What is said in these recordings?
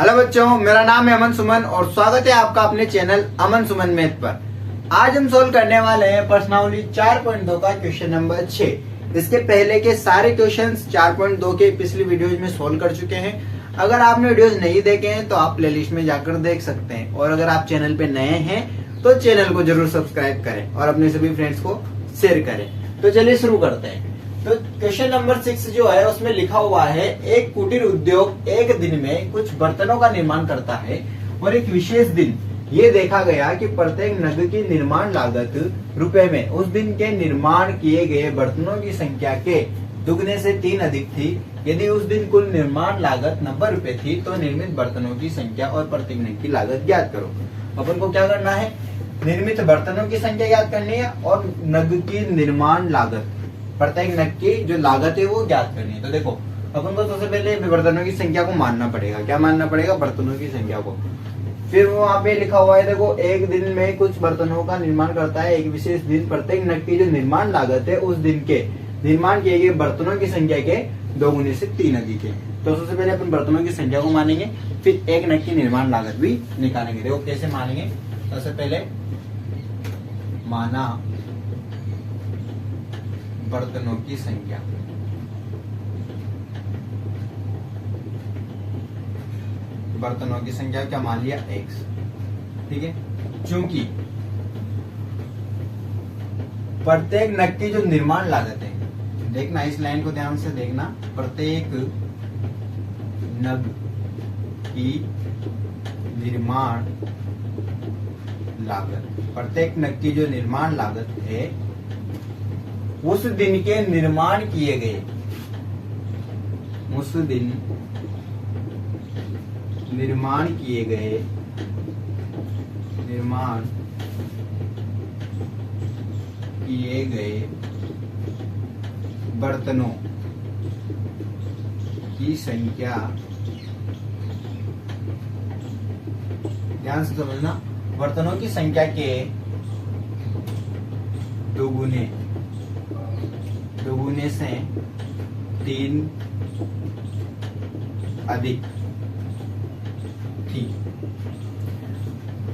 Hello बच्चों, मेरा नाम है अमन सुमन और स्वागत है आपका अपने चैनल अमन सुमन मैथ पर। आज हम सोल्व करने वाले हैं प्रश्नावली 4.2 का क्वेश्चन नंबर 6। इसके पहले के सारे क्वेश्चंस 4.2 के पिछली वीडियोज में सोल्व कर चुके हैं। अगर आपने वीडियोज नहीं देखे हैं तो आप प्लेलिस्ट में जाकर देख सकते हैं, और अगर आप चैनल पे नए हैं तो चैनल को जरूर सब्सक्राइब करें और अपने सभी फ्रेंड्स को शेयर करें। तो चलिए शुरू करते हैं। तो क्वेश्चन नंबर 6 जो है उसमें लिखा हुआ है, एक कुटीर उद्योग एक दिन में कुछ बर्तनों का निर्माण करता है और एक विशेष दिन ये देखा गया कि प्रत्येक नग की निर्माण लागत रुपए में उस दिन के निर्माण किए गए बर्तनों की संख्या के दुगने से 3 अधिक थी। यदि उस दिन कुल निर्माण लागत 90 रुपए थी तो निर्मित बर्तनों की संख्या और प्रत्येक नग की लागत ज्ञात करो। अपन को क्या करना है, निर्मित बर्तनों की संख्या ज्ञात करनी है और नग की निर्माण लागत, प्रत्येक नग की जो लागत है वो ज्ञात करनी है। तो देखो, अपन को सबसे पहले बर्तनों की संख्या को मानना पड़ेगा। क्या मानना पड़ेगा? बर्तनों की संख्या को। फिर वहाँ पे लिखा हुआ है, देखो, एक दिन में कुछ बर्तनों का निर्माण करता है एक विशेष दिन, प्रत्येक नग की जो निर्माण लागत है उस दिन के निर्माण किए गए बर्तनों की संख्या के 2 गुने से 3 अधिक है। तो सबसे पहले अपन बर्तनों की संख्या को मानेंगे, फिर एक नग की निर्माण लागत भी निकालेंगे। देखो कैसे मानेंगे। सबसे पहले माना बर्तनों की संख्या, बर्तनों की संख्या क्या मान लिया? x। ठीक है, चूंकि प्रत्येक नग की जो निर्माण लागत है, देखना इस लाइन को ध्यान से देखना, प्रत्येक नग की निर्माण लागत, प्रत्येक नग की जो निर्माण लागत है उस दिन के निर्माण किए गए, उस दिन निर्माण किए गए, निर्माण किए गए बर्तनों की संख्या, ध्यान से समझना, बर्तनों की संख्या के दोगुने से 3 अधिक थी।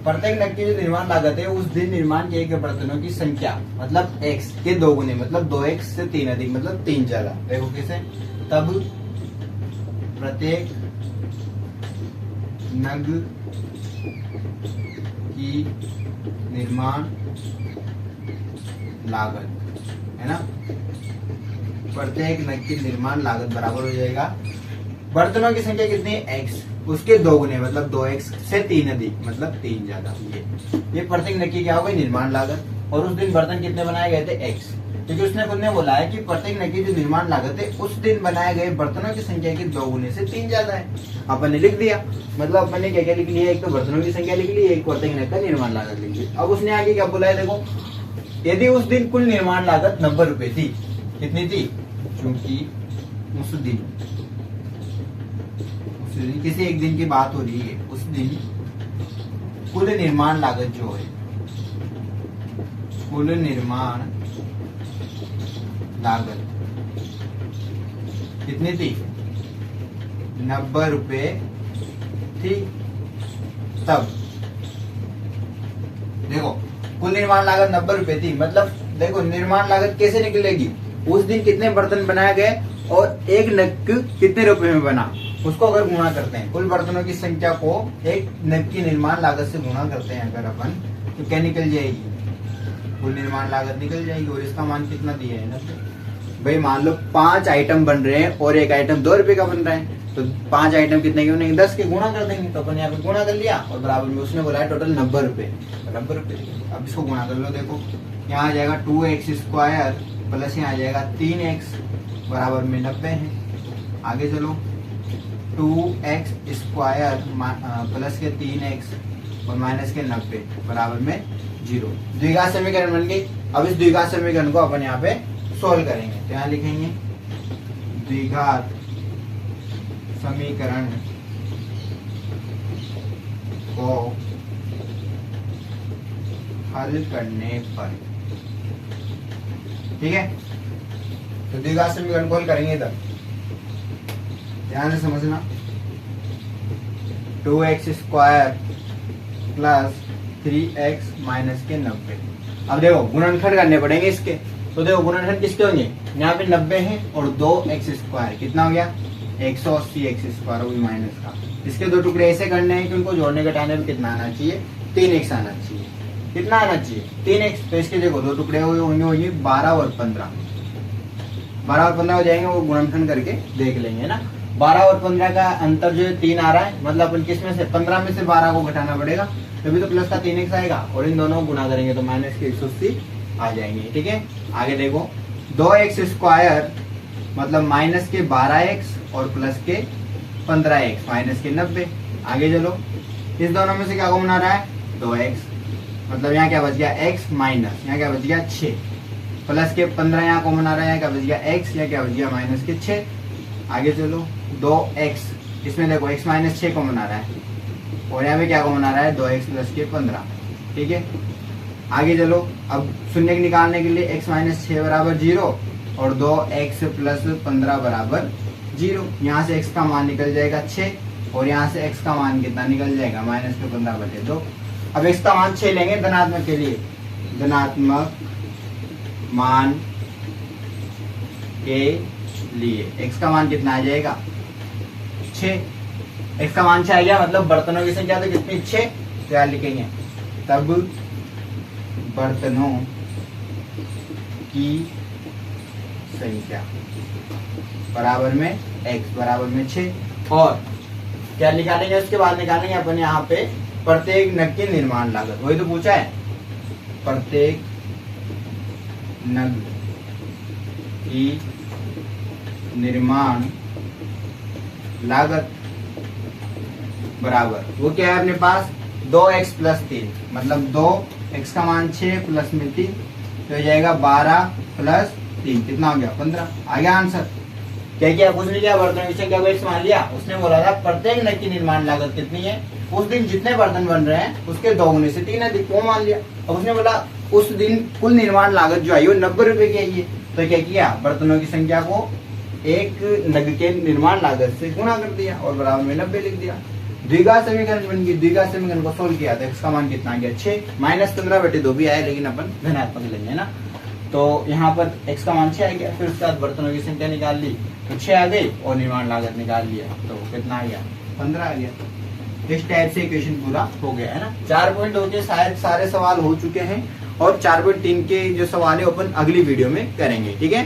प्रत्येक नग की जो निर्माण लागत है उस दिन निर्माण किए गए बर्तनों की संख्या मतलब x के 2 गुने, मतलब 2x से 3 अधिक, मतलब 3 ज्यादा। देखो कैसे, तब प्रत्येक नग की निर्माण लागत है ना, प्रत्येक नग की निर्माण लागत बराबर हो जाएगा बर्तनों की संख्या कितनी है? x, उसके 2 गुने मतलब 2x से 3 अधिक, मतलब 3 ज्यादा। ये प्रत्येक नग की क्या हो गई? निर्माण लागत। और उस दिन बर्तन कितने बनाए गए थे? x, क्योंकि उसने खुद ने बोला है कि प्रत्येक नग की जो निर्माण लागत है उस दिन बनाए गए बर्तनों की संख्या के 2 गुने से 3 ज्यादा है। अपन ने लिख दिया, मतलब अपन ने क्या क्या लिख लिया? एक तो बर्तनों की संख्या लिख ली, एक प्रत्येक नग का निर्माण लागत लिख ली। अब उसने आगे क्या बोला है, देखो, यदि उस दिन कुल निर्माण लागत 90 रुपए थी, कितनी थी? क्योंकि उस दिन किसी एक दिन की बात हो रही है, उस दिन कुल निर्माण लागत जो है, कुल निर्माण लागत कितनी थी? 90 रुपए थी। तब देखो, कुल निर्माण लागत 90 रुपए थी, मतलब देखो निर्माण लागत कैसे निकलेगी? उस दिन कितने बर्तन बनाए गए और एक नग कितने रुपए में बना, उसको अगर गुणा करते हैं, कुल बर्तनों की संख्या को एक नग की निर्माण लागत से गुणा करते हैं अगर अपन, तो क्या निकल जाएगी? कुल निर्माण लागत निकल जाएगी। और इसका मान कितना दिया है? 90। भाई मान लो 5 आइटम बन रहे हैं और एक आइटम 2 रुपए का बन रहा है, तो 5 आइटम कितने के बनेंगे? 10 के गुणा कर देंगे। तो अपन यहाँ पे गुणा कर लिया और बराबर में उसने बोला है टोटल 90 रुपए, 90 रुपए। अब इसको गुणा कर लो, देखो यहाँ आ जाएगा 2x स्क्वायर प्लस यहाँ आ जाएगा 3x बराबर में 90 है। आगे चलो, 2x स्क्वायर प्लस के 3x और माइनस के 90 बराबर में 0। द्विघात समीकरण बन गई। अब इस द्विघात समीकरण को अपन यहाँ पे सोल्व करेंगे। तो यहाँ लिखेंगे द्विघात समीकरण को हल करने पर, ठीक है, तो द्विघात समीकरण को हल करेंगे तब, ध्यान से समझना। 2x square plus 3x minus के 90। अब देखो गुणनखंड करने पड़ेंगे इसके, तो देखो गुणनखंड किसके होंगे, यहाँ पे 90 है और 2x स्क्वायर कितना हो गया 180x स्क्वायर वो भी माइनस का। इसके दो टुकड़े ऐसे करने हैं कि उनको जोड़ने के टाइम में कितना आना चाहिए 3x आना चाहिए। कितना आना चाहिए 3x। तो इसके देखो दो टुकड़े होंगे 12 और 15, 12 और 15 हो जाएंगे, वो गुणनखंड करके देख लेंगे ना। 12 और 15 का अंतर जो है 3 आ रहा है, मतलब अपन किस में से 15 में से 12 को घटाना पड़ेगा, तभी तो प्लस का 3x आएगा और इन दोनों को गुना करेंगे तो माइनस के 180 आ जाएंगे। ठीक है, आगे देखो 2x स्क्वायर मतलब माइनस के 12x और प्लस के 15x माइनस के 90। आगे चलो इस दोनों में से क्या कॉमन आ रहा है 2x, मतलब यहाँ क्या बच गया x माइनस यहाँ क्या बच गया 6 प्लस के 15 यहाँ कॉमन आ रहा है, यहाँ क्या बच गया x, यहाँ क्या बच गया माइनस के 6। आगे चलो 2x, इसमें देखो x माइनस 6 कॉमन आ रहा है और यहाँ पे क्या कॉमन आ रहा है 2x प्लस के 15। ठीक है, आगे चलो अब शून्य निकालने के लिए x माइनस 6 बराबर 0 और 2x प्लस 15 बराबर 0। यहाँ से x का मान निकल जाएगा 6 और यहाँ से x का मान कितना निकल जाएगा माइनस के 15/2। अब x का मान 6 लेंगे धनात्मक के लिए, धनात्मक मान के लिए x का मान कितना आ जाएगा 6। x का मान 6 आ गया, मतलब बर्तनों की संख्या तो कितनी 6, तो यार लिखेंगे तब बर्तनों की संख्या बराबर में x बराबर में 6। और क्या निकालेंगे उसके बाद निकालेंगे अपन यहाँ पे प्रत्येक नग की निर्माण लागत, वही तो पूछा है, प्रत्येक नग की निर्माण लागत बराबर वो क्या है अपने पास 2x प्लस 3, मतलब 2x का मान 6 प्लस में 3 तो हो जाएगा 12 प्लस 3 कितना हो गया 15। आ गया आंसर। क्या किया कुछ नहीं किया, बर्तन की संख्या को x मान लिया। उसने बोला था प्रत्येक नग की निर्माण लागत कितनी है, उस दिन जितने बर्तन बन रहे हैं उसके 2 गुने से 3 अधिक वो मान लिया। अब उसने बोला उस दिन कुल निर्माण लागत जो आई वो 90 रुपए की आई है, तो क्या किया बर्तनों की संख्या को एक नग के निर्माण लागत से गुणा कर दिया और बराबर में 90 लिख दिया। द्विघात समीकरण बन गई। द्विघात समीकरण को सोल्व किया तो x का मान कितना आ गया 6 माइनस 15/2 भी आया, लेकिन अपन धनात्मक लेंगे ना, तो यहाँ पर x का मान 6 आ गया। फिर उसके बाद बर्तनों की संख्या निकाल ली तो 6 आ गई और निर्माण लागत निकाल लिया तो कितना आ गया 15 आ गया। इस टाइप से इक्वेशन पूरा हो गया है ना। 4.2 के शायद सारे सवाल हो चुके हैं और 4.3 के जो सवाल है अपन अगली वीडियो में करेंगे। ठीक है।